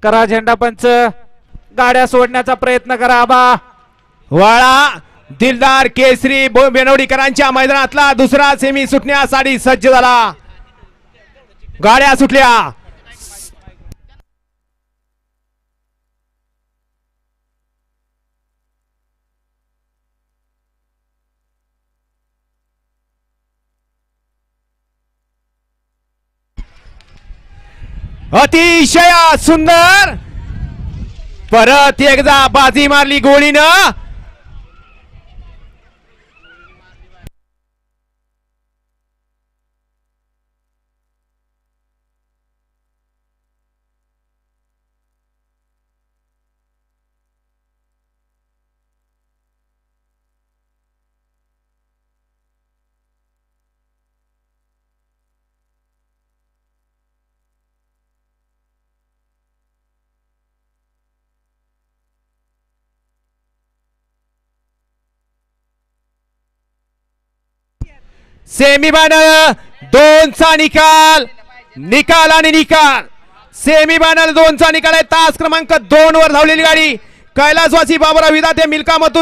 करा झेंडा पंच, गाड्या सोडण्याचा प्रयत्न करा आबा. वाळा दिलदार केसरी बेनवडीकरांच्या मैदानातला दुसरा सेमी सुटण्यासाठी सज्ज झाला. गाड्या सुटल्या. अतिशय सुंदर परत एकदा बाजी मारली गोळीनं. सेमीफायनल 2चा निकाल. निकाल आणि निकाल. सेमीफायनल 2चा निकाल आहे. तास क्रमांक 2 वर धावलेली गाडी कैलासवासी बाबुराव विधाते मिल्का मथुर